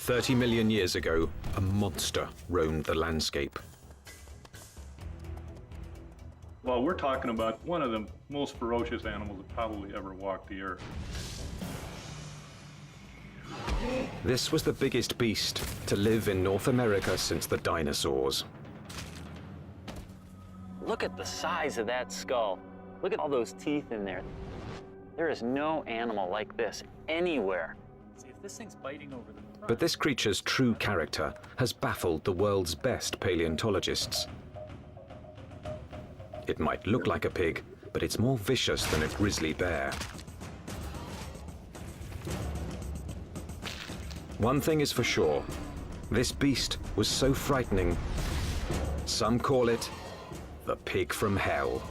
30 million years ago, a monster roamed the landscape. Well, we're talking about one of the most ferocious animals that probably ever walked the earth. This was the biggest beast to live in North America since the dinosaurs. Look at the size of that skull. Look at all those teeth in there. There is no animal like this anywhere. See, if this thing's biting over the front... But this creature's true character has baffled the world's best paleontologists. It might look like a pig, but it's more vicious than a grizzly bear. One thing is for sure, this beast was so frightening, some call it the pig from hell.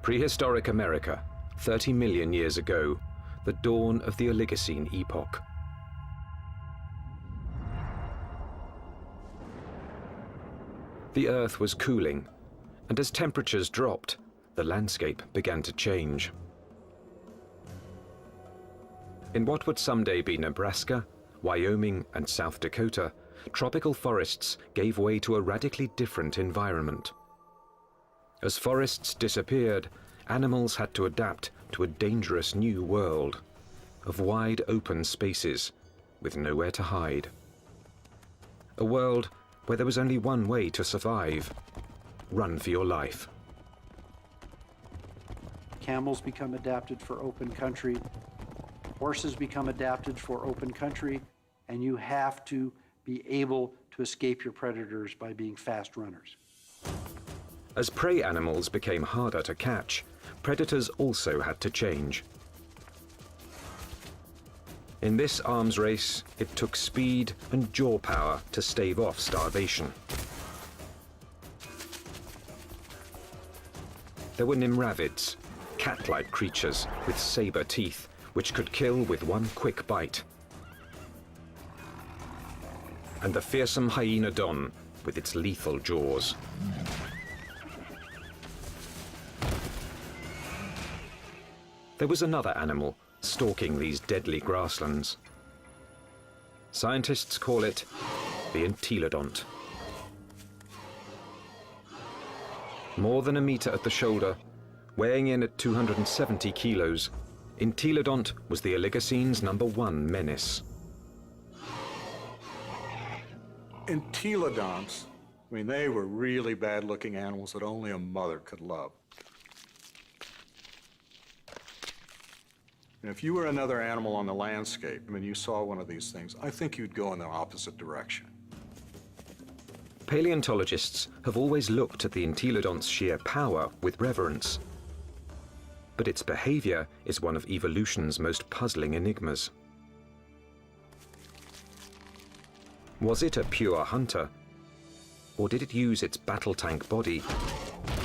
Prehistoric America, 30 million years ago, the dawn of the Oligocene epoch. The Earth was cooling, and as temperatures dropped, the landscape began to change. In what would someday be Nebraska, Wyoming, and South Dakota, tropical forests gave way to a radically different environment. As forests disappeared, animals had to adapt to a dangerous new world of wide open spaces with nowhere to hide. A world where there was only one way to survive: run for your life. Camels become adapted for open country, horses become adapted for open country, and you have to be able to escape your predators by being fast runners. As prey animals became harder to catch, predators also had to change. In this arms race, it took speed and jaw power to stave off starvation. There were nimravids, cat-like creatures with saber teeth, which could kill with one quick bite. And the fearsome hyenodon with its lethal jaws. There was another animal stalking these deadly grasslands. Scientists call it the entelodont. More than a meter at the shoulder, weighing in at 270 kilos, entelodont was the Oligocene's #1 menace. Entelodonts, I mean, they were really bad-looking animals that only a mother could love. And if you were another animal on the landscape and you saw one of these things, I think you'd go in the opposite direction. Paleontologists have always looked at the entelodont's sheer power with reverence. But its behavior is one of evolution's most puzzling enigmas. Was it a pure hunter, or did it use its battle tank body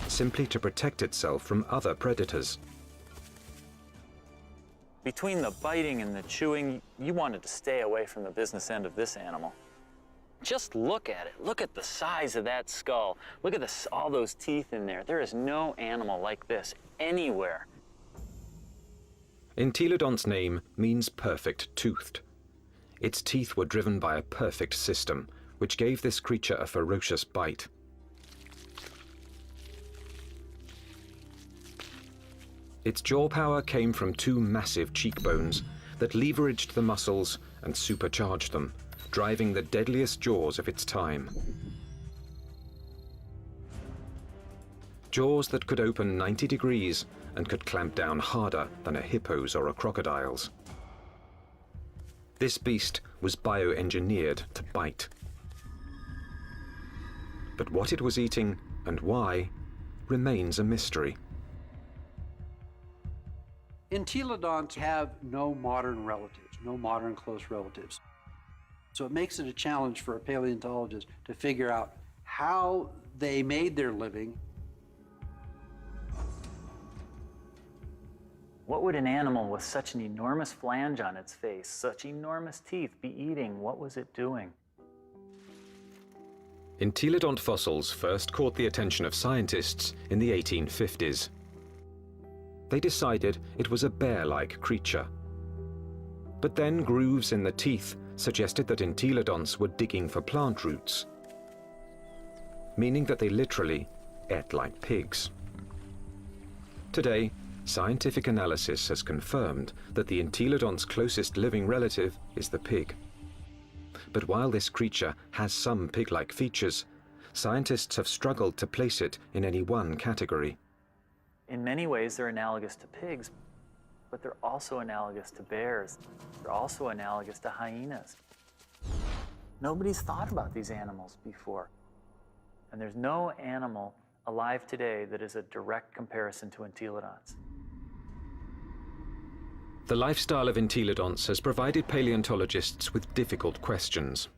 simply to protect itself from other predators? Between the biting and the chewing, you wanted to stay away from the business end of this animal. Just look at it. Look at the size of that skull. Look at all those teeth in there. There is no animal like this anywhere. Entelodont's name means perfect-toothed. Its teeth were driven by a perfect system, which gave this creature a ferocious bite. Its jaw power came from two massive cheekbones that leveraged the muscles and supercharged them, driving the deadliest jaws of its time. Jaws that could open 90 degrees and could clamp down harder than a hippo's or a crocodile's. This beast was bioengineered to bite. But what it was eating and why remains a mystery. Entelodonts have no modern relatives, no modern close relatives. So it makes it a challenge for a paleontologist to figure out how they made their living. What would an animal with such an enormous flange on its face, such enormous teeth, be eating? What was it doing? Entelodont fossils first caught the attention of scientists in the 1850s. They decided it was a bear-like creature. But then grooves in the teeth suggested that entelodonts were digging for plant roots, meaning that they literally ate like pigs. Today, scientific analysis has confirmed that the entelodont's closest living relative is the pig. But while this creature has some pig-like features, scientists have struggled to place it in any one category. In many ways, they're analogous to pigs, but they're also analogous to bears. They're also analogous to hyenas. Nobody's thought about these animals before. And there's no animal alive today that is a direct comparison to entelodonts. The lifestyle of entelodonts has provided paleontologists with difficult questions.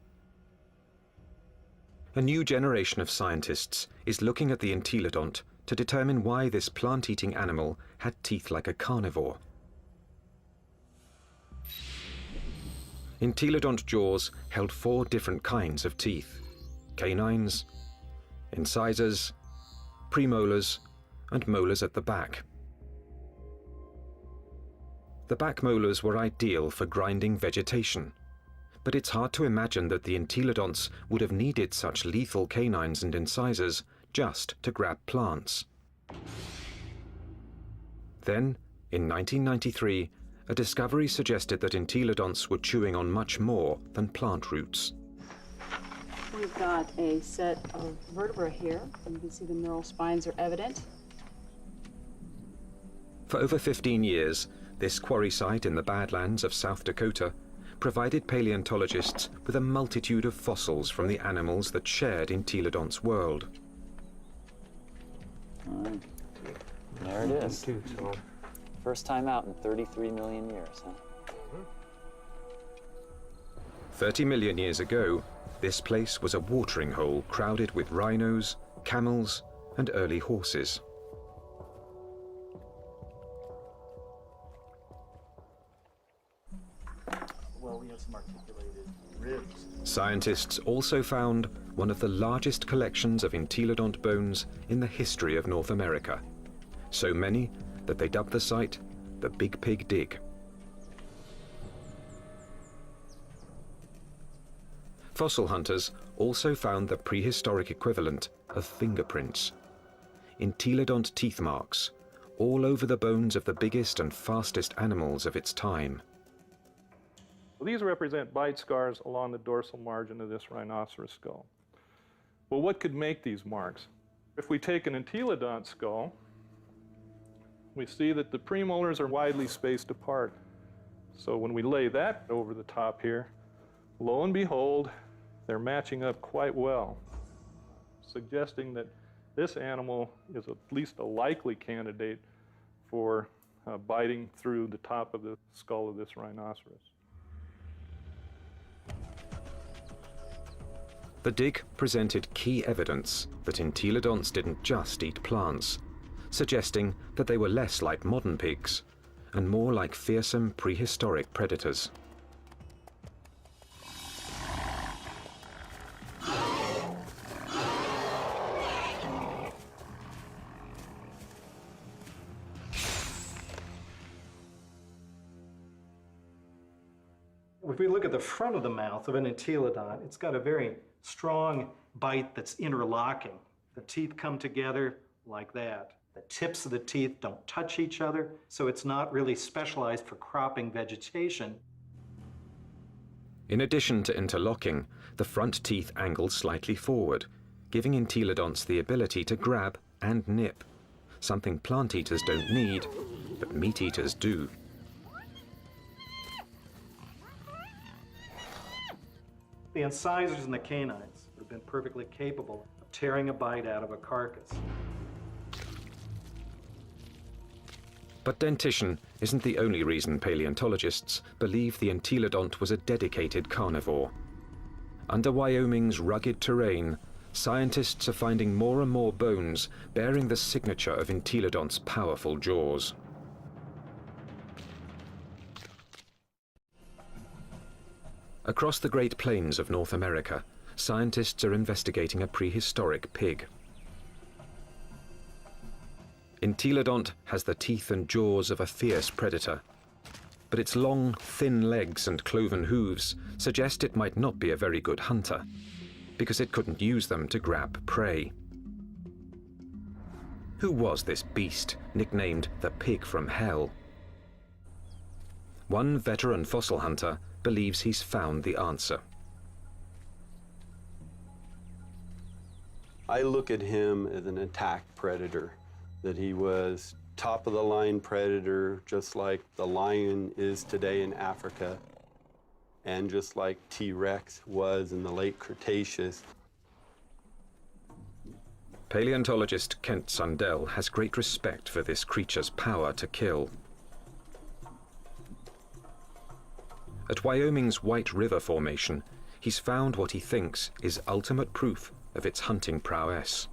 A new generation of scientists is looking at the entelodont to determine why this plant-eating animal had teeth like a carnivore. Entelodont jaws held 4 different kinds of teeth: canines, incisors, premolars, and molars at the back. The back molars were ideal for grinding vegetation, but it's hard to imagine that the entelodonts would have needed such lethal canines and incisors just to grab plants. Then, in 1993, a discovery suggested that entelodonts were chewing on much more than plant roots. We've got a set of vertebrae here. You can see the neural spines are evident. For over 15 years, this quarry site in the Badlands of South Dakota provided paleontologists with a multitude of fossils from the animals that shared entelodonts' world. There it is. First time out in 33 million years, huh? 30 million years ago, this place was a watering hole crowded with rhinos, camels, and early horses. Well, we have some articulated ribs. Scientists also found one of the largest collections of entelodont bones in the history of North America. So many that they dubbed the site the Big Pig Dig. Fossil hunters also found the prehistoric equivalent of fingerprints. Entelodont teeth marks all over the bones of the biggest and fastest animals of its time. These represent bite scars along the dorsal margin of this rhinoceros skull. Well, what could make these marks? If we take an entelodont skull, we see that the premolars are widely spaced apart. So when we lay that over the top here, lo and behold, they're matching up quite well, suggesting that this animal is at least a likely candidate for biting through the top of the skull of this rhinoceros. The dig presented key evidence that entelodonts didn't just eat plants, suggesting that they were less like modern pigs and more like fearsome prehistoric predators. If we look at the front of the mouth of an entelodont, it's got a very strong bite that's interlocking. The teeth come together like that. The tips of the teeth don't touch each other, so it's not really specialized for cropping vegetation. In addition to interlocking, the front teeth angle slightly forward, giving entelodonts the ability to grab and nip, something plant eaters don't need, but meat eaters do. The incisors and the canines have been perfectly capable of tearing a bite out of a carcass. But dentition isn't the only reason paleontologists believe the entelodont was a dedicated carnivore. Under Wyoming's rugged terrain, scientists are finding more and more bones bearing the signature of entelodont's powerful jaws. Across the Great Plains of North America, scientists are investigating a prehistoric pig. Entelodont has the teeth and jaws of a fierce predator, but its long, thin legs and cloven hooves suggest it might not be a very good hunter, because it couldn't use them to grab prey. Who was this beast, nicknamed the Pig from Hell? One veteran fossil hunter believes he's found the answer. I look at him as an attack predator, that he was top-of-the-line predator, just like the lion is today in Africa, and just like T-rex was in the late Cretaceous. Paleontologist Kent Sundell has great respect for this creature's power to kill. At Wyoming's White River Formation, he's found what he thinks is ultimate proof of its hunting prowess.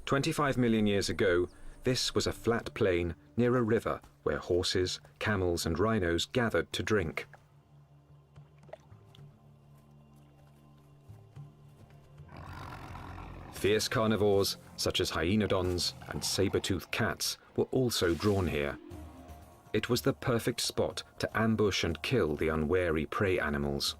25 million years ago, this was a flat plain near a river where horses, camels, and rhinos gathered to drink. Fierce carnivores, such as hyenodons and saber-toothed cats, were also drawn here. It was the perfect spot to ambush and kill the unwary prey animals.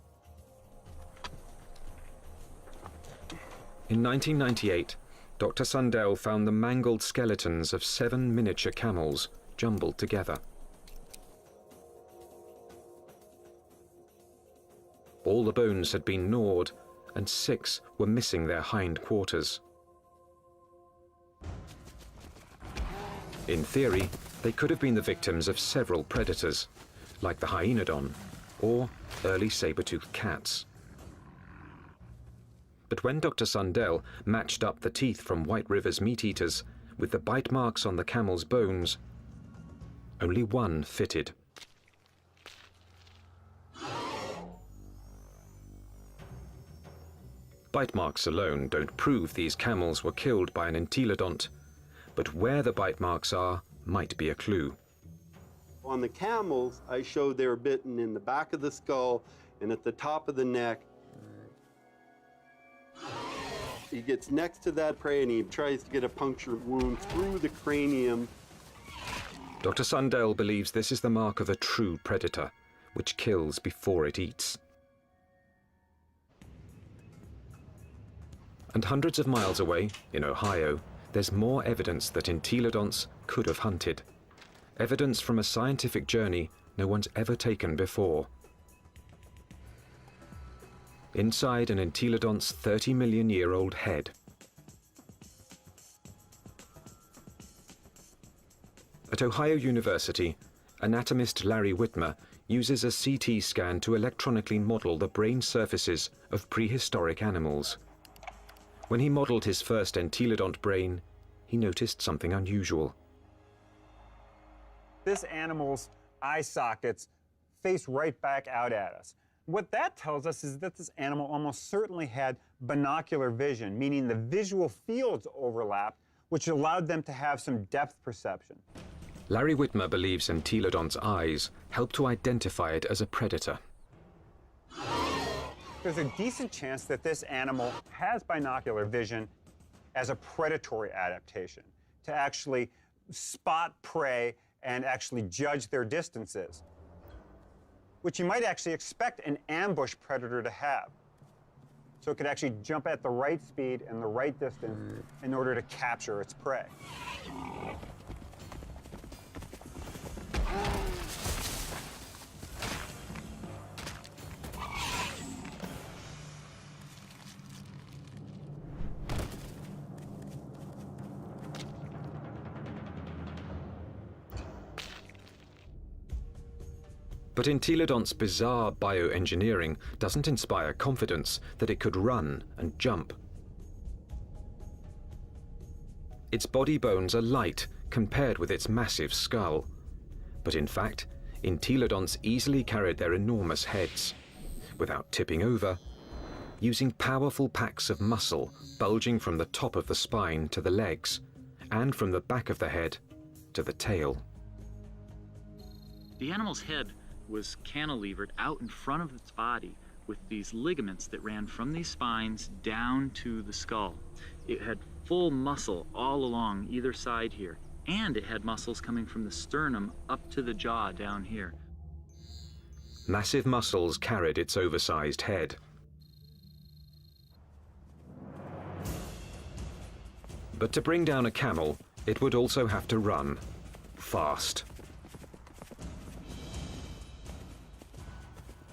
In 1998, Dr. Sundell found the mangled skeletons of 7 miniature camels jumbled together. All the bones had been gnawed, and 6 were missing their hind quarters. In theory, they could have been the victims of several predators, like the hyenodon or early saber-toothed cats. But when Dr. Sundell matched up the teeth from White River's meat-eaters with the bite marks on the camel's bones, only one fitted. Bite marks alone don't prove these camels were killed by an entelodont, but where the bite marks are might be a clue. On the camels, I showed they were bitten in the back of the skull and at the top of the neck. He gets next to that prey and he tries to get a puncture wound through the cranium. Dr. Sundell believes this is the mark of a true predator, which kills before it eats. And hundreds of miles away, in Ohio, there's more evidence that entelodonts could have hunted. Evidence from a scientific journey no one's ever taken before. Inside an entelodont's 30-million-year-old head. At Ohio University, anatomist Larry Whitmer uses a CT scan to electronically model the brain surfaces of prehistoric animals. When he modeled his first entelodont brain, he noticed something unusual. This animal's eye sockets face right back out at us. What that tells us is that this animal almost certainly had binocular vision, meaning the visual fields overlapped, which allowed them to have some depth perception. Larry Whitmer believes entelodont's eyes help to identify it as a predator. There's a decent chance that this animal has binocular vision as a predatory adaptation, to actually spot prey and actually judge their distances, which you might actually expect an ambush predator to have. So it could actually jump at the right speed and the right distance in order to capture its prey. But entelodont's bizarre bioengineering doesn't inspire confidence that it could run and jump. Its body bones are light compared with its massive skull. But in fact, entelodonts easily carried their enormous heads, without tipping over, using powerful packs of muscle bulging from the top of the spine to the legs, and from the back of the head to the tail. The animal's head was cantilevered out in front of its body with these ligaments that ran from these spines down to the skull. It had full muscle all along either side here, and it had muscles coming from the sternum up to the jaw down here. Massive muscles carried its oversized head. But to bring down a camel, it would also have to run fast.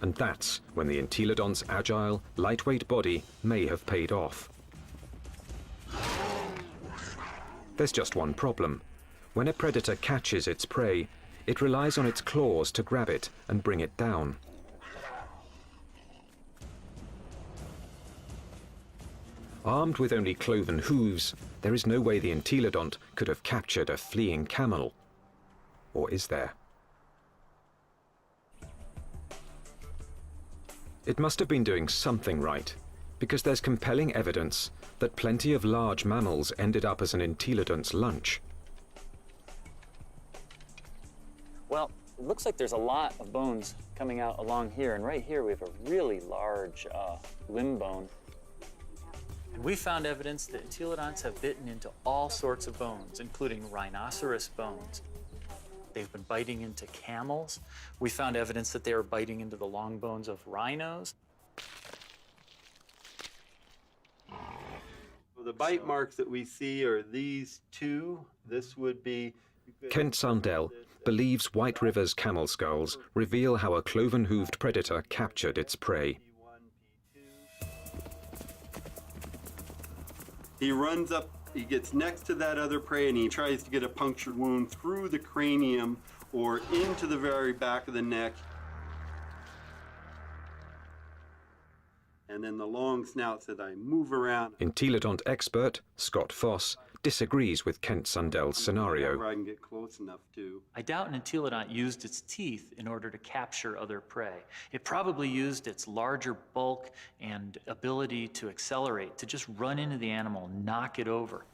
And that's when the entelodont's agile, lightweight body may have paid off. There's just one problem. When a predator catches its prey, it relies on its claws to grab it and bring it down. Armed with only cloven hooves, there is no way the entelodont could have captured a fleeing camel. Or is there? It must have been doing something right, because there's compelling evidence that plenty of large mammals ended up as an entelodont's lunch. Well, it looks like there's a lot of bones coming out along here, and right here we have a really large limb bone. And we found evidence that entelodonts have bitten into all sorts of bones, including rhinoceros bones. They've been biting into camels. We found evidence that they were biting into the long bones of rhinos. Well, the bite marks that we see are these two. This would be... Kent Sundell believes White River's camel skulls reveal how a cloven-hooved predator captured its prey. He runs up, he gets next to that other prey, and he tries to get a punctured wound through the cranium or into the very back of the neck. And then the long snouts that I move around. Entelodont expert Scott Foss disagrees with Kent Sundell's scenario. I can get close enough to. I doubt an entelodont used its teeth in order to capture other prey. It probably used its larger bulk and ability to accelerate to just run into the animal, knock it over.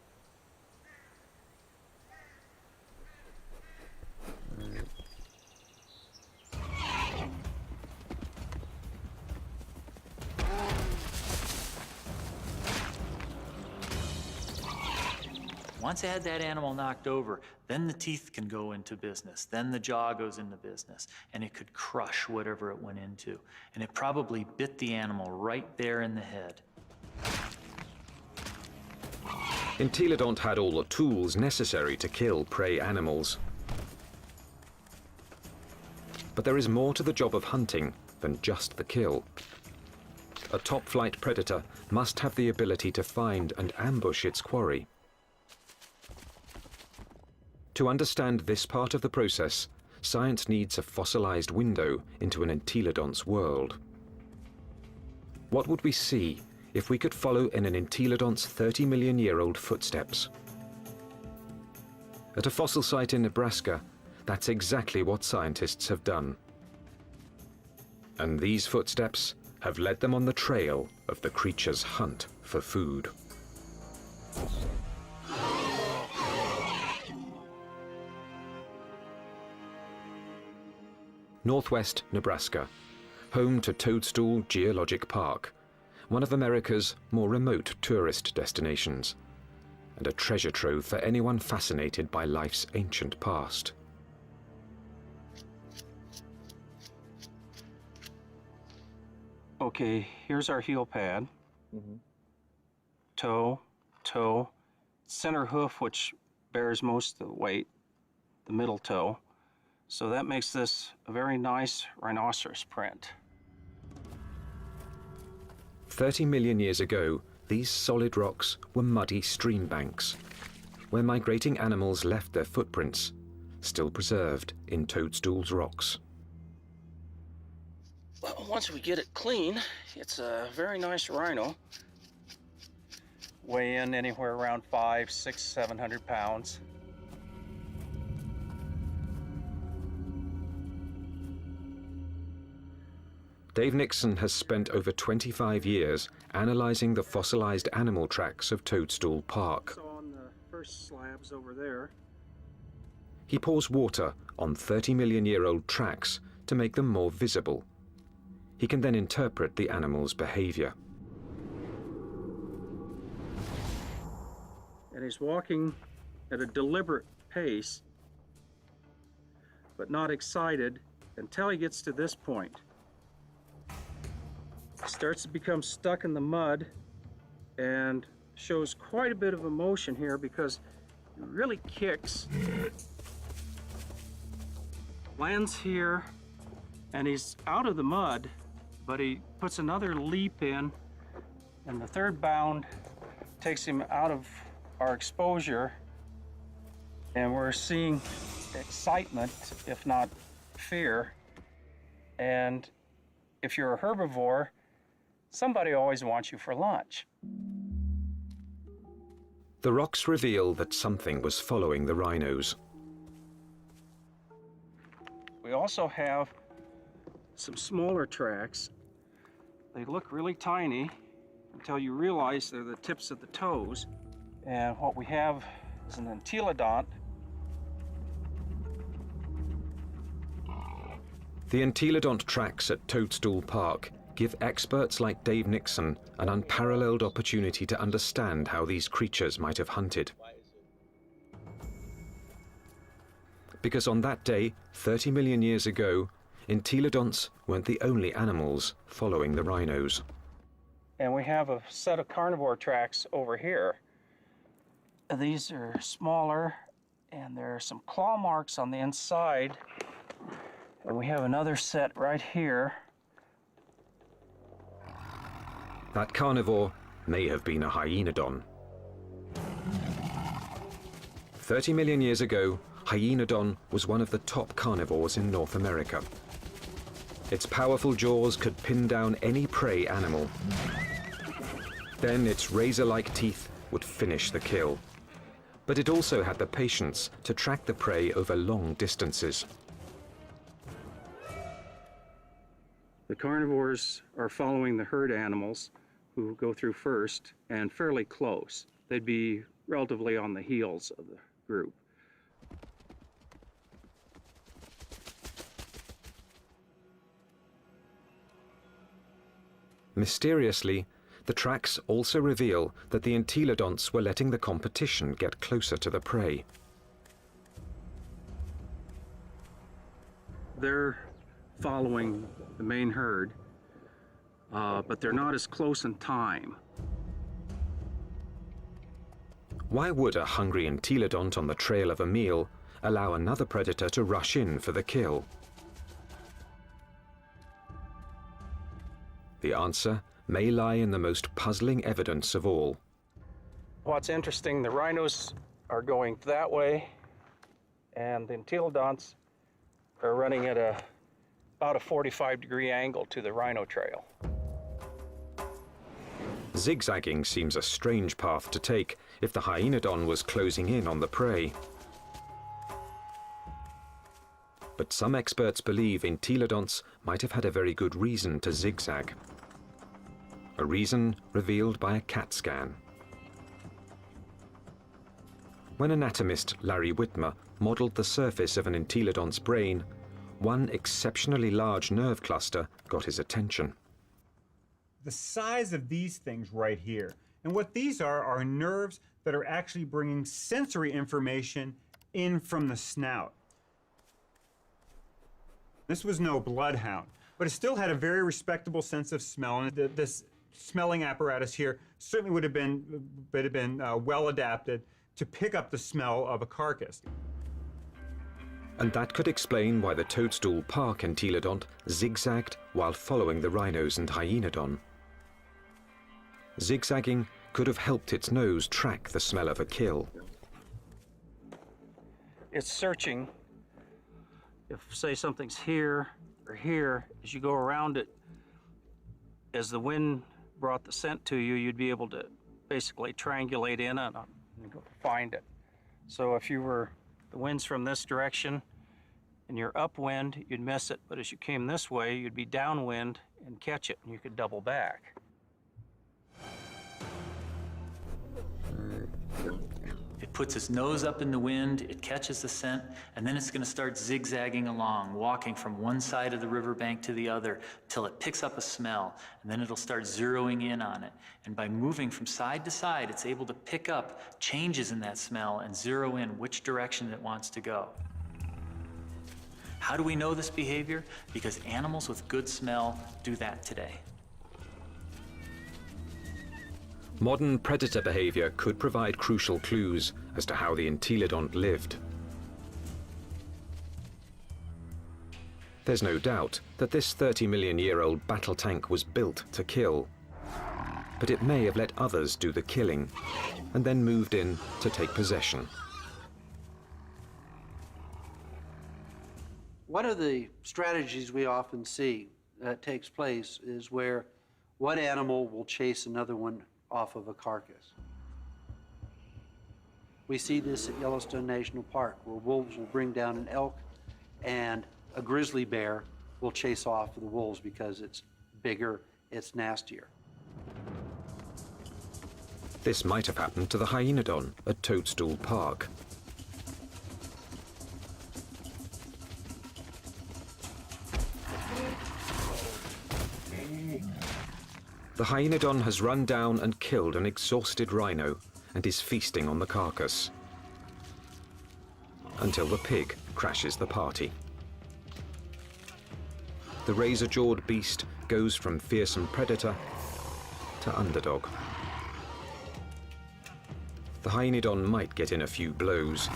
Once I had that animal knocked over, then the teeth can go into business, then the jaw goes into business, and it could crush whatever it went into. And it probably bit the animal right there in the head. Entelodont had all the tools necessary to kill prey animals. But there is more to the job of hunting than just the kill. A top-flight predator must have the ability to find and ambush its quarry. To understand this part of the process, science needs a fossilized window into an entelodont's world. What would we see if we could follow in an entelodont's 30-million-year-old footsteps? At a fossil site in Nebraska, that's exactly what scientists have done. And these footsteps have led them on the trail of the creature's hunt for food. Northwest Nebraska, home to Toadstool Geologic Park, one of America's more remote tourist destinations, and a treasure trove for anyone fascinated by life's ancient past. Okay, here's our heel pad. Toe, toe, center hoof, which bears most of the weight, the middle toe. So that makes this a very nice rhinoceros print. 30 million years ago, these solid rocks were muddy stream banks, where migrating animals left their footprints, still preserved in Toadstool's rocks. Well, once we get it clean, it's a very nice rhino. Weigh in anywhere around 500, 600, 700 pounds. Dave Nixon has spent over 25 years analyzing the fossilized animal tracks of Toadstool Park. So on the first slabs over there. He pours water on 30-million-year-old tracks to make them more visible. He can then interpret the animal's behavior. And he's walking at a deliberate pace, but not excited until he gets to this point. He starts to become stuck in the mud and shows quite a bit of emotion here because he really kicks, lands here, and he's out of the mud, but he puts another leap in, and the third bound takes him out of our exposure, and we're seeing excitement, if not fear. And if you're a herbivore, somebody always wants you for lunch. The rocks reveal that something was following the rhinos. We also have some smaller tracks. They look really tiny until you realize they're the tips of the toes. And what we have is an entelodont. The entelodont tracks at Toadstool Park give experts like Dave Nixon an unparalleled opportunity to understand how these creatures might have hunted. Because on that day, 30 million years ago, entelodonts weren't the only animals following the rhinos. And we have a set of carnivore tracks over here. These are smaller, and there are some claw marks on the inside. And we have another set right here. That carnivore may have been a hyenodon. 30 million years ago, hyenodon was one of the top carnivores in North America. Its powerful jaws could pin down any prey animal. Then its razor-like teeth would finish the kill. But it also had the patience to track the prey over long distances. The carnivores are following the herd animals who go through first and fairly close. They'd be relatively on the heels of the group. Mysteriously, the tracks also reveal that the entelodonts were letting the competition get closer to the prey. They're following the main herd, but they're not as close in time. Why would a hungry entelodont on the trail of a meal allow another predator to rush in for the kill? The answer may lie in the most puzzling evidence of all. What's interesting, the rhinos are going that way, and the entelodonts are running at about a 45-degree angle to the rhino trail. Zigzagging seems a strange path to take if the hyenodon was closing in on the prey. But some experts believe entelodonts might have had a very good reason to zigzag. A reason revealed by a CAT scan. When anatomist Larry Whitmer modeled the surface of an entelodont's brain, one exceptionally large nerve cluster got his attention. The size of these things right here, and what these are nerves that are actually bringing sensory information in from the snout. This was no bloodhound, but it still had a very respectable sense of smell, and this smelling apparatus here certainly would have been well adapted to pick up the smell of a carcass. And that could explain why the Toadstool Park entelodont zigzagged while following the rhinos and hyenodon. Zigzagging could have helped its nose track the smell of a kill. It's searching. If, say, something's here or here, as you go around it, as the wind brought the scent to you, you'd be able to basically triangulate in and find it. So if the wind's from this direction and you're upwind, you'd miss it, but as you came this way, you'd be downwind and catch it, and you could double back. It puts its nose up in the wind, it catches the scent, and then it's going to start zigzagging along, walking from one side of the riverbank to the other until it picks up a smell, and then it'll start zeroing in on it. And by moving from side to side, it's able to pick up changes in that smell and zero in which direction it wants to go. How do we know this behavior? Because animals with good smell do that today. Modern predator behavior could provide crucial clues as to how the entelodont lived. There's no doubt that this 30-million-year-old battle tank was built to kill, but it may have let others do the killing and then moved in to take possession. One of the strategies we often see that takes place is where one animal will chase another one off of a carcass. We see this at Yellowstone National Park, where wolves will bring down an elk and a grizzly bear will chase off the wolves because it's bigger, it's nastier. This might have happened to the hyenodon at Toadstool Park. The hyenodon has run down and killed an exhausted rhino and is feasting on the carcass until the pig crashes the party. The razor-jawed beast goes from fearsome predator to underdog. The hyenodon might get in a few blows,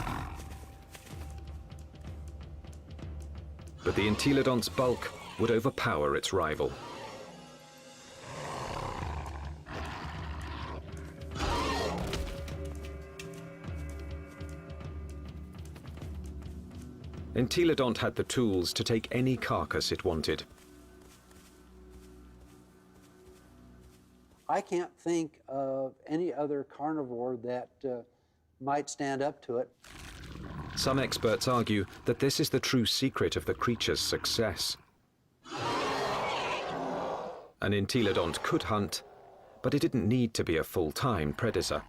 but the entelodont's bulk would overpower its rival. Entelodont had the tools to take any carcass it wanted. I can't think of any other carnivore that might stand up to it. Some experts argue that this is the true secret of the creature's success. An entelodont could hunt, but it didn't need to be a full-time predator.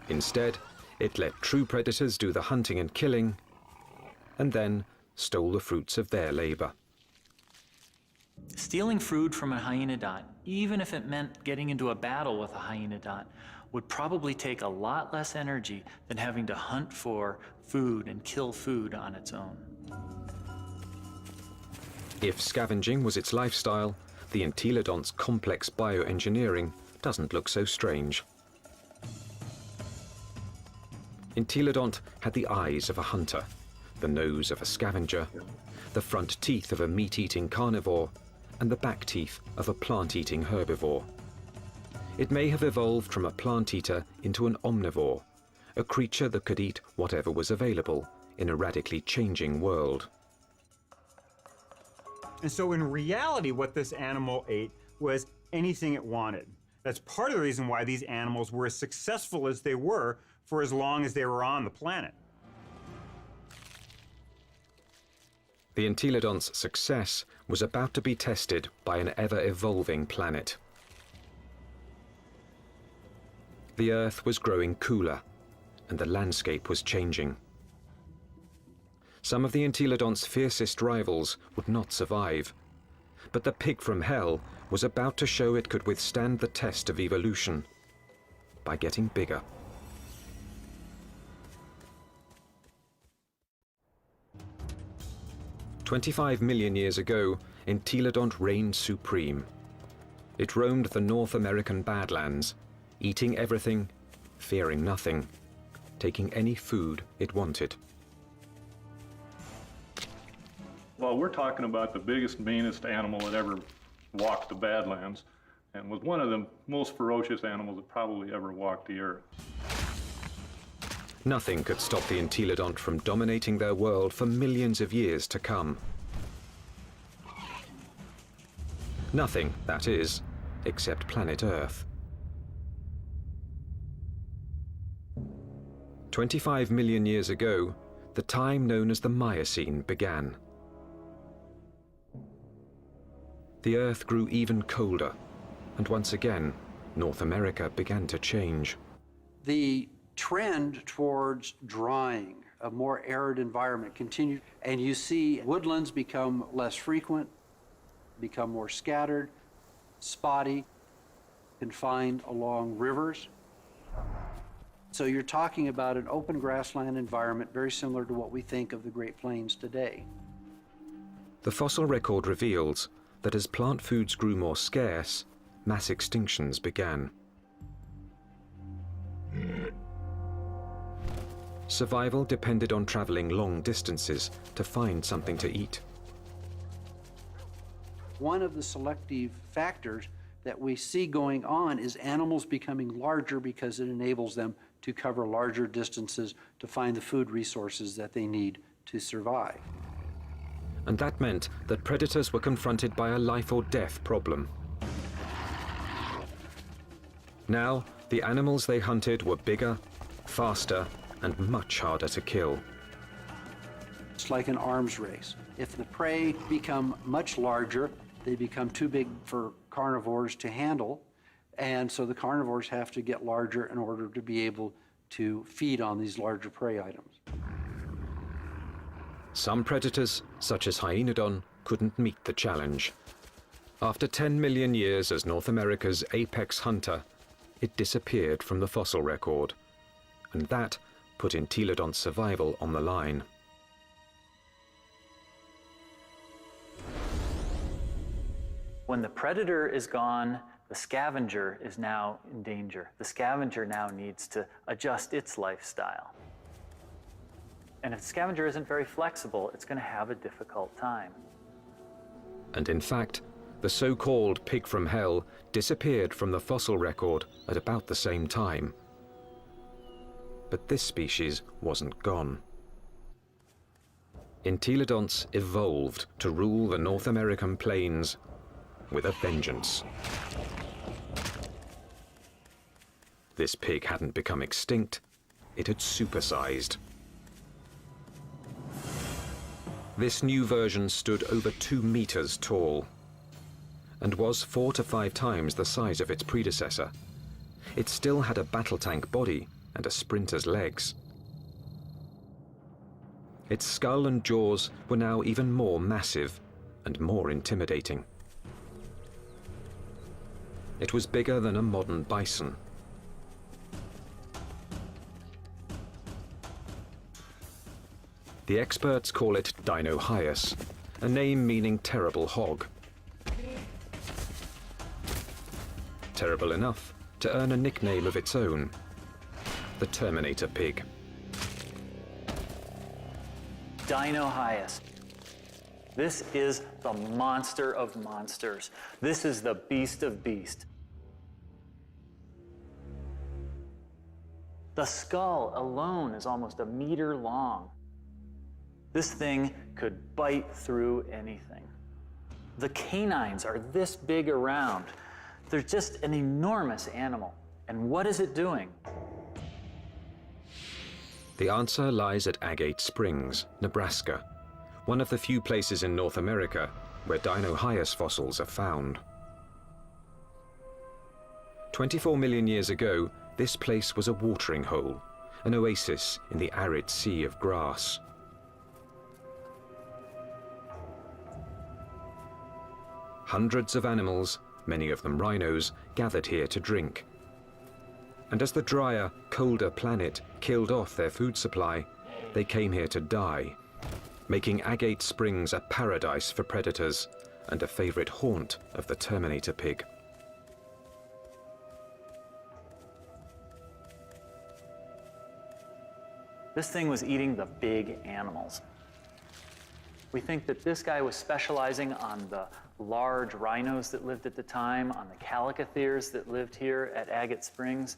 Instead, it let true predators do the hunting and killing, and then stole the fruits of their labor. Stealing food from a hyenodont, even if it meant getting into a battle with a hyenodont, would probably take a lot less energy than having to hunt for food and kill food on its own. If scavenging was its lifestyle, the entelodont's complex bioengineering doesn't look so strange. Entelodont had the eyes of a hunter, the nose of a scavenger, the front teeth of a meat-eating carnivore, and the back teeth of a plant-eating herbivore. It may have evolved from a plant-eater into an omnivore, a creature that could eat whatever was available in a radically changing world. And so in reality, what this animal ate was anything it wanted. That's part of the reason why these animals were as successful as they were for as long as they were on the planet. The entelodont's success was about to be tested by an ever-evolving planet. The Earth was growing cooler, and the landscape was changing. Some of the entelodont's fiercest rivals would not survive, but the pig from hell was about to show it could withstand the test of evolution by getting bigger. "25 million years ago, entelodont reigned supreme. It roamed the North American Badlands, eating everything, fearing nothing, taking any food it wanted." Well, we're talking about the biggest, meanest animal that ever walked the Badlands, and was one of the most ferocious animals that probably ever walked the earth. Nothing could stop the entelodont from dominating their world for millions of years to come. Nothing, that is, except planet Earth. 25 million years ago, the time known as the Miocene began. The Earth grew even colder, and once again, North America began to change. The trend towards drying, a more arid environment continued, and you see woodlands become less frequent, become more scattered, spotty, confined along rivers. So you're talking about an open grassland environment very similar to what we think of the Great Plains today. The fossil record reveals that as plant foods grew more scarce, mass extinctions began. Survival depended on traveling long distances to find something to eat. One of the selective factors that we see going on is animals becoming larger because it enables them to cover larger distances to find the food resources that they need to survive. And that meant that predators were confronted by a life or death problem. Now, the animals they hunted were bigger, faster, and much harder to kill. It's like an arms race. If the prey become much larger, they become too big for carnivores to handle, and so the carnivores have to get larger in order to be able to feed on these larger prey items. Some predators, such as Hyaenodon, couldn't meet the challenge. After 10 million years as North America's apex hunter, it disappeared from the fossil record, and that put Entelodon's survival on the line. When the predator is gone, the scavenger is now in danger. The scavenger now needs to adjust its lifestyle. And if the scavenger isn't very flexible, it's going to have a difficult time. And in fact, the so-called pig from hell disappeared from the fossil record at about the same time. But this species wasn't gone. Entelodonts evolved to rule the North American plains with a vengeance. This pig hadn't become extinct, it had supersized. This new version stood over 2 meters tall and was 4 to 5 times the size of its predecessor. It still had a battle tank body and a sprinter's legs. Its skull and jaws were now even more massive and more intimidating. It was bigger than a modern bison. The experts call it Dinosaurus, a name meaning terrible hog. Terrible enough to earn a nickname of its own, the Terminator pig. Dinosaurus. This is the monster of monsters. This is the beast of beasts. The skull alone is almost 1 meter long. This thing could bite through anything. The canines are this big around. They're just an enormous animal. And what is it doing? The answer lies at Agate Springs, Nebraska, one of the few places in North America where Dinosaurus fossils are found. 24 million years ago, this place was a watering hole, an oasis in the arid sea of grass. Hundreds of animals, many of them rhinos, gathered here to drink. And as the drier, colder planet killed off their food supply, they came here to die, making Agate Springs a paradise for predators and a favorite haunt of the Terminator pig. This thing was eating the big animals. We think that this guy was specializing on the large rhinos that lived at the time, on the calicotheres that lived here at Agate Springs.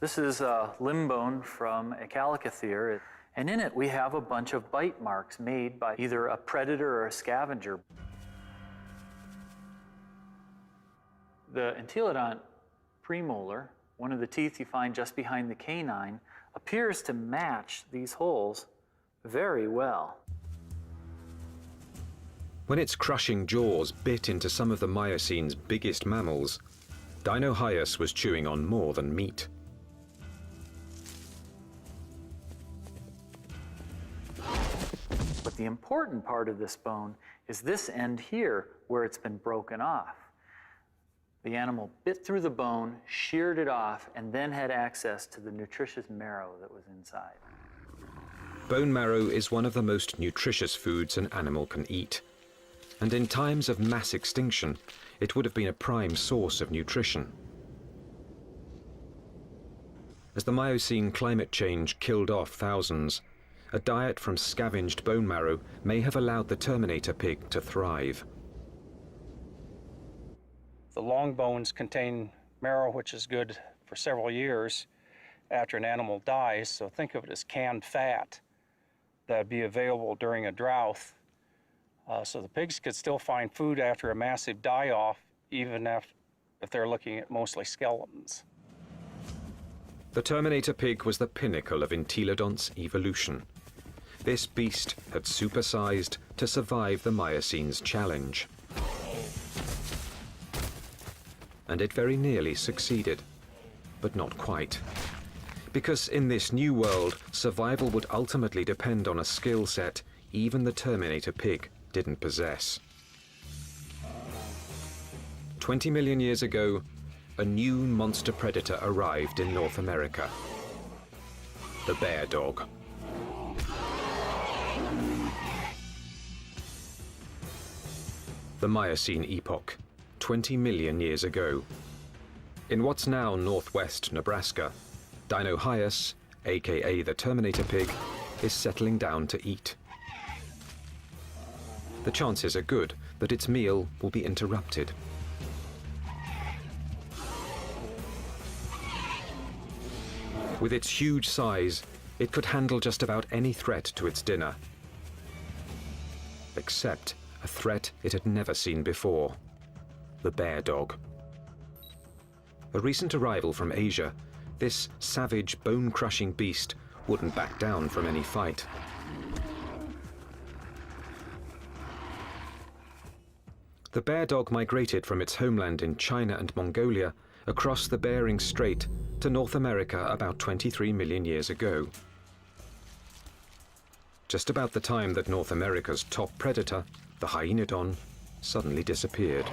This is a limb bone from a calicothere, and in it we have a bunch of bite marks made by either a predator or a scavenger. The Entelodont premolar, one of the teeth you find just behind the canine, appears to match these holes very well. When its crushing jaws bit into some of the Miocine's biggest mammals, Dinosaurus was chewing on more than meat. But the important part of this bone is this end here, where it's been broken off. The animal bit through the bone, sheared it off, and then had access to the nutritious marrow that was inside. Bone marrow is one of the most nutritious foods an animal can eat. And in times of mass extinction, it would have been a prime source of nutrition. As the Miocene climate change killed off thousands, a diet from scavenged bone marrow may have allowed the Terminator pig to thrive. The long bones contain marrow, which is good for several years after an animal dies. So think of it as canned fat that would be available during a drought. So the pigs could still find food after a massive die-off, even if they're looking at mostly skeletons. The Terminator pig was the pinnacle of entelodont's evolution. This beast had supersized to survive the Miocene's challenge. And it very nearly succeeded, but not quite. Because in this new world, survival would ultimately depend on a skill set even the Terminator pig didn't possess. 20 million years ago, a new monster predator arrived in North America. The bear dog. The Miocene epoch, 20 million years ago. In what's now northwest Nebraska, Dinosaurus, aka the Terminator pig, is settling down to eat. The chances are good that its meal will be interrupted. With its huge size, it could handle just about any threat to its dinner. Except a threat it had never seen before: the bear dog. A recent arrival from Asia, this savage, bone-crushing beast wouldn't back down from any fight. The bear dog migrated from its homeland in China and Mongolia across the Bering Strait to North America about 23 million years ago. Just about the time that North America's top predator, the hyenodon, suddenly disappeared.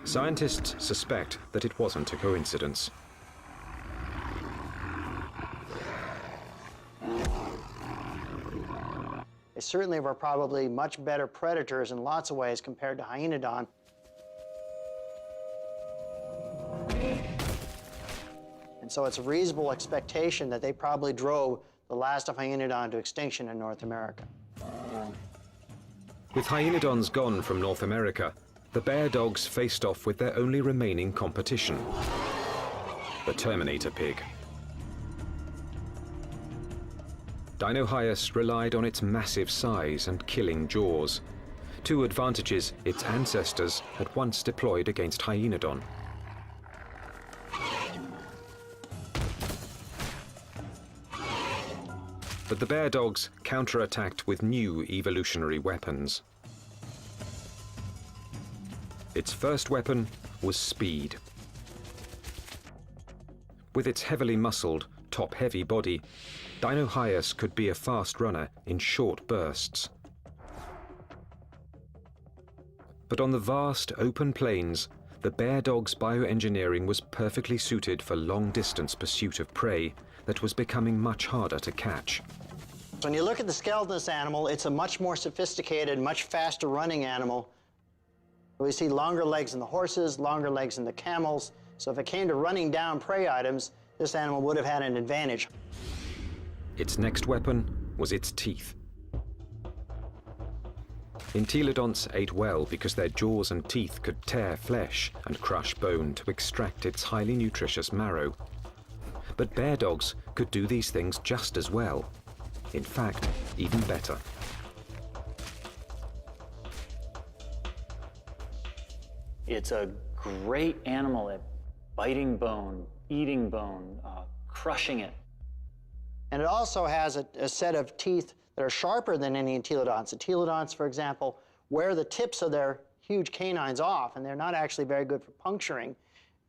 Scientists suspect that it wasn't a coincidence. They certainly were probably much better predators in lots of ways compared to hyenodon. And so it's a reasonable expectation that they probably drove the last of hyenodon to extinction in North America. With hyenodons gone from North America, the bear dogs faced off with their only remaining competition: the Terminator pig. Dinosaurus relied on its massive size and killing jaws, two advantages its ancestors had once deployed against hyenodon. But the bear dogs counterattacked with new evolutionary weapons. Its first weapon was speed. With its heavily muscled, top-heavy body, Dinosaurus could be a fast runner in short bursts. But on the vast, open plains, the bear dog's bioengineering was perfectly suited for long-distance pursuit of prey that was becoming much harder to catch. When you look at the skeleton of this animal, it's a much more sophisticated, much faster running animal. We see longer legs in the horses, longer legs in the camels. So if it came to running down prey items, this animal would have had an advantage. Its next weapon was its teeth. Entelodonts ate well because their jaws and teeth could tear flesh and crush bone to extract its highly nutritious marrow. But bear dogs could do these things just as well. In fact, even better. It's a great animal at biting bone, eating bone, crushing it. And it also has a set of teeth that are sharper than any entelodonts. Entelodonts, for example, wear the tips of their huge canines off, and they're not actually very good for puncturing,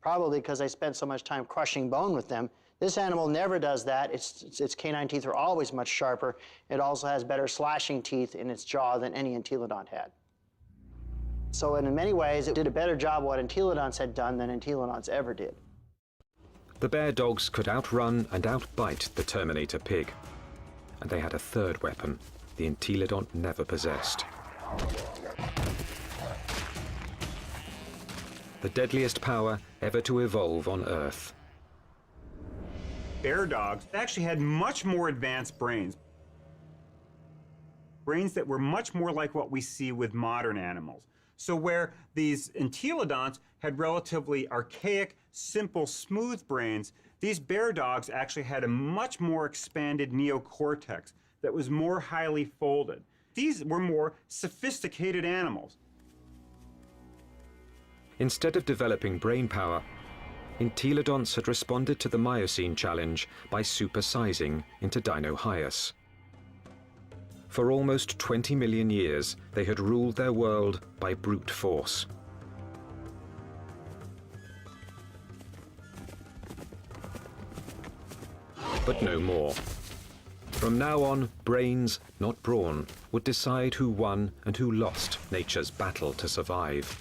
probably because they spent so much time crushing bone with them. This animal never does that. Its canine teeth are always much sharper. It also has better slashing teeth in its jaw than any entelodont had. So in many ways, it did a better job of what entelodonts had done than entelodonts ever did. The bear dogs could outrun and outbite the Terminator pig. And they had a third weapon the entelodont never possessed. The deadliest power ever to evolve on Earth. Bear dogs actually had much more advanced brains. Brains that were much more like what we see with modern animals. So where these entelodonts had relatively archaic, simple, smooth brains, these bear dogs actually had a much more expanded neocortex that was more highly folded. These were more sophisticated animals. Instead of developing brain power, entelodonts had responded to the Miocene challenge by supersizing into Dinosaurios. For almost 20 million years, they had ruled their world by brute force. But no more. From now on, brains, not brawn, would decide who won and who lost nature's battle to survive.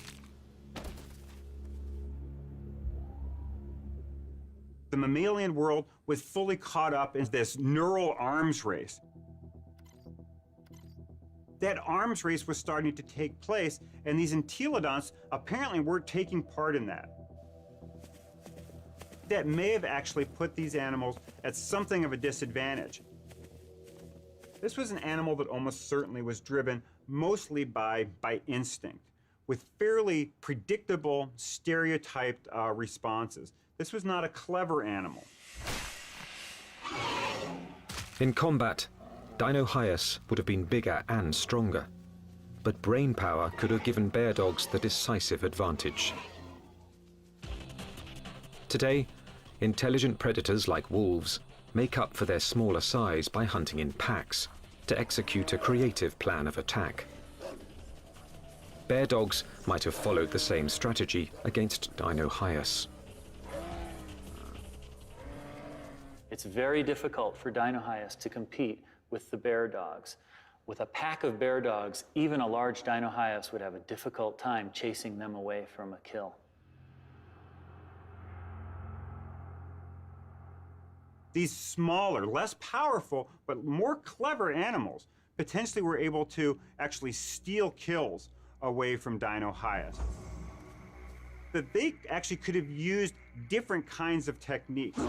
The mammalian world was fully caught up in this neural arms race. That arms race was starting to take place, and these entelodonts apparently weren't taking part in that. That may have actually put these animals at something of a disadvantage. This was an animal that almost certainly was driven mostly by instinct, with fairly predictable, stereotyped responses. This was not a clever animal. In combat, Dinosaurios would have been bigger and stronger, but brain power could have given bear dogs the decisive advantage. Today, intelligent predators like wolves make up for their smaller size by hunting in packs to execute a creative plan of attack. Bear dogs might have followed the same strategy against Dinosaurios. It's very difficult for Dinosaurios to compete with the bear dogs. With a pack of bear dogs, even a large Dinosaurios would have a difficult time chasing them away from a kill. These smaller, less powerful, but more clever animals potentially were able to actually steal kills away from Dinosaurios. That they actually could have used different kinds of techniques.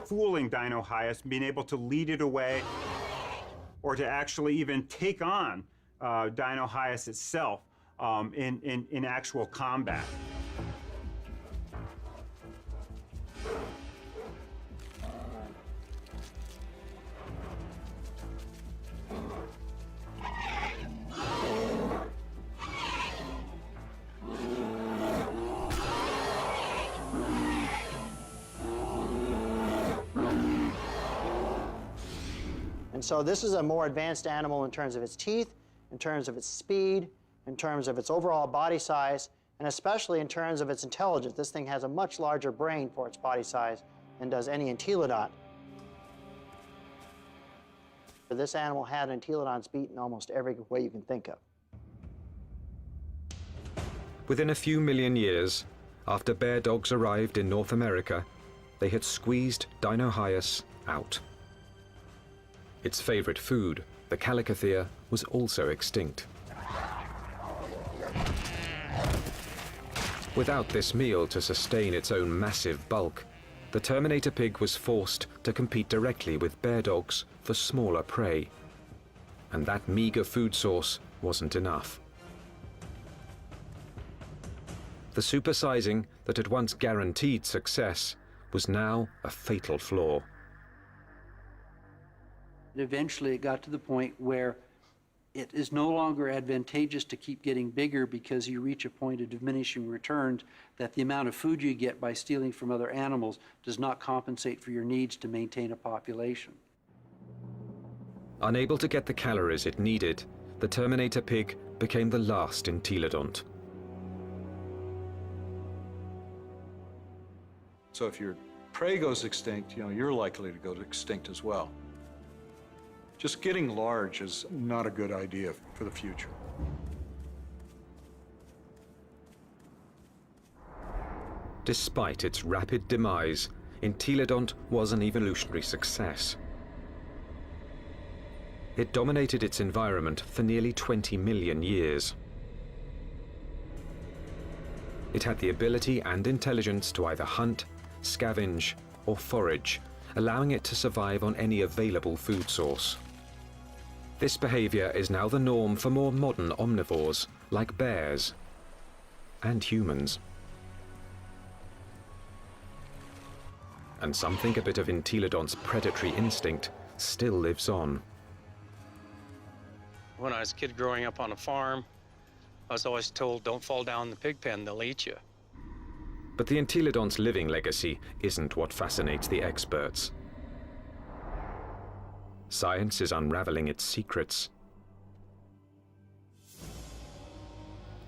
Fooling Dinosaurios, being able to lead it away, or to actually even take on Dinosaurios itself in actual combat. So this is a more advanced animal in terms of its teeth, in terms of its speed, in terms of its overall body size, and especially in terms of its intelligence. This thing has a much larger brain for its body size than does any entelodont. This animal had entelodonts beat in almost every way you can think of. Within a few million years, after bear dogs arrived in North America, they had squeezed Dinosaurios out. Its favorite food, the calicothea, was also extinct. Without this meal to sustain its own massive bulk, the Terminator pig was forced to compete directly with bear dogs for smaller prey. And that meager food source wasn't enough. The supersizing that had once guaranteed success was now a fatal flaw. Eventually, it got to the point where it is no longer advantageous to keep getting bigger because you reach a point of diminishing returns, that the amount of food you get by stealing from other animals does not compensate for your needs to maintain a population. Unable to get the calories it needed, the Terminator pig became the last entelodont. So if your prey goes extinct, you're likely to go extinct as well. Just getting large is not a good idea for the future. Despite its rapid demise, entelodont was an evolutionary success. It dominated its environment for nearly 20 million years. It had the ability and intelligence to either hunt, scavenge, or forage, allowing it to survive on any available food source. This behavior is now the norm for more modern omnivores, like bears and humans. And some think a bit of entelodont's predatory instinct still lives on. When I was a kid growing up on a farm, I was always told, don't fall down the pig pen, they'll eat you. But the entelodont's living legacy isn't what fascinates the experts. Science is unraveling its secrets.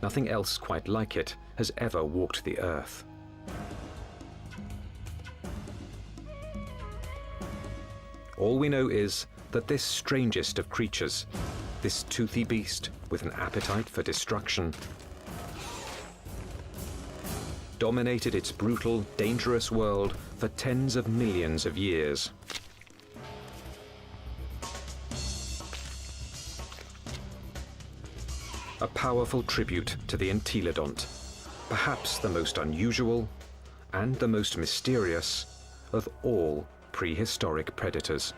Nothing else quite like it has ever walked the earth. All we know is that this strangest of creatures, this toothy beast with an appetite for destruction, dominated its brutal, dangerous world for tens of millions of years. A powerful tribute to the entelodont, perhaps the most unusual and the most mysterious of all prehistoric predators.